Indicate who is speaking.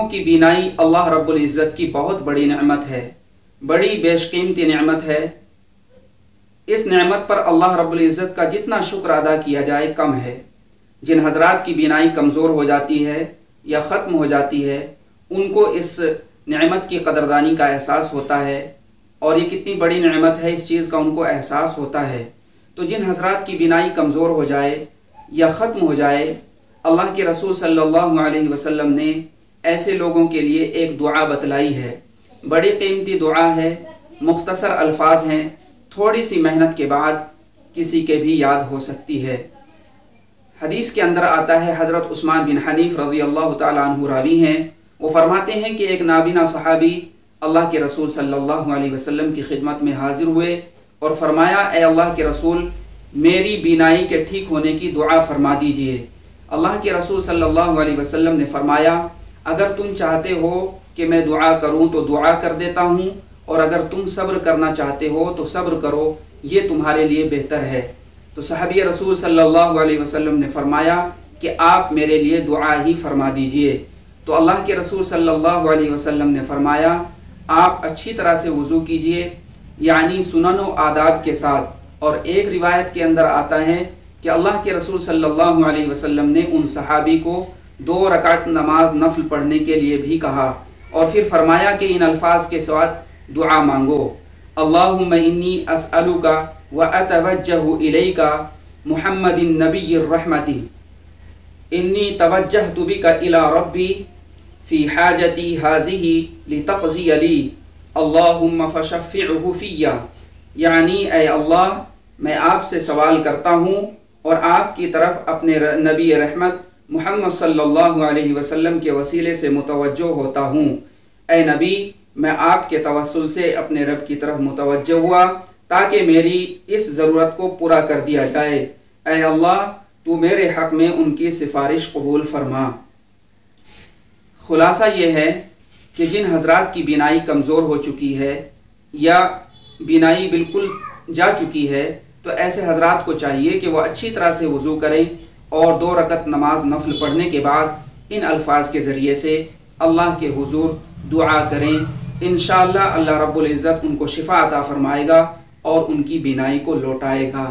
Speaker 1: आँखों की बीनाई अल्लाह रब्बुल इज़्ज़त की बहुत बड़ी नेमत है, बड़ी बेशकीमती नेमत है। इस नेमत पर अल्लाह रब्बुल इज़्ज़त का जितना शुक्र अदा किया जाए कम है। जिन हजरात की बीनाई कमज़ोर हो जाती है या ख़त्म हो जाती है, उनको इस नेमत की कदरदानी का एहसास होता है और ये कितनी बड़ी नेमत है इस चीज़ का उनको एहसास होता है। तो जिन हजरात की बीनाई कमज़ोर हो जाए या ख़त्म हो जाए, अल्लाह के रसूल सल्लल्लाहु अलैहि वसल्लम ने ऐसे लोगों के लिए एक दुआ बतलाई है। बड़ी कीमती दुआ है, मुख्तसर अल्फाज हैं, थोड़ी सी मेहनत के बाद किसी के भी याद हो सकती है। हदीस के अंदर आता है, हज़रत उस्मान बिन हनीफ रज़ी अल्लाह तआला अन्हु रावी हैं। वो फरमाते हैं कि एक नाबीना सहाबी अल्लाह के रसूल सल्लल्लाहु अलैहि वसल्लम की खिदमत में हाजिर हुए और फरमाया, ए अल्लाह के रसूल, मेरी बीनाई के ठीक होने की दुआ फरमा दीजिए। अल्लाह के रसूल सल्लल्लाहु अलैहि वसल्लम ने फरमाया, अगर तुम चाहते हो कि मैं दुआ करूं तो दुआ कर देता हूं, और अगर तुम सब्र करना चाहते हो तो सब्र करो, ये तुम्हारे लिए बेहतर है। तो सहाबी रसूल सल्लल्लाहु अलैहि वसल्लम ने फरमाया कि आप मेरे लिए दुआ ही फरमा दीजिए। तो अल्लाह के रसूल सल्लल्लाहु अलैहि वसल्लम ने फरमाया, आप अच्छी तरह से वज़ू कीजिए, यानी सुनन व आदाब के साथ। और एक रिवायत के अंदर आता है कि अल्लाह के रसूल सल्लल्लाहु अलैहि वसल्लम ने उन सहाबी को 2 रकात नमाज नफल पढ़ने के लिए भी कहा और फिर फरमाया कि इन अल्फाज के साथ दुआ मांगो, अल्लाहुम्मा इन्नी अस्अलुका व अतवज्जहु इलैका मुहम्मदिन नबिय्यिर रहमति इन्नी तवज्जहतु बिका इला रब्बी फ़ी हाजती हाज़िही लितक़ज़ी ली अल्लाहुम्मा फ़शफ़िअहु फ़िय्या। यानी ए अल्लाह, मैं आपसे सवाल करता हूँ और आपकी तरफ अपने नबी रहमत मुहम्मद सल्लल्लाहु अलैहि वसल्लम के वसीले से मुतवज्जो होता हूँ। ए नबी, मैं आपके तवस्सुल से अपने रब की तरफ मुतवज्जो हुआ ताकि मेरी इस ज़रूरत को पूरा कर दिया जाए। ए अल्लाह, तू मेरे हक़ में उनकी सिफारिश कबूल फरमा। खुलासा ये है कि जिन हजरात की बीनाई कमज़ोर हो चुकी है या बीनाई बिल्कुल जा चुकी है, तो ऐसे हजरात को चाहिए कि वह अच्छी तरह से वज़ू करें और 2 रकत नमाज नफल पढ़ने के बाद इन अल्फाज के ज़रिए से अल्लाह के हुजूर दुआ करें। इंशाअल्लाह अल्लाह रब्बुल इज़्ज़त उनको शिफा अता फरमाएगा और उनकी बीनाई को लौटाएगा।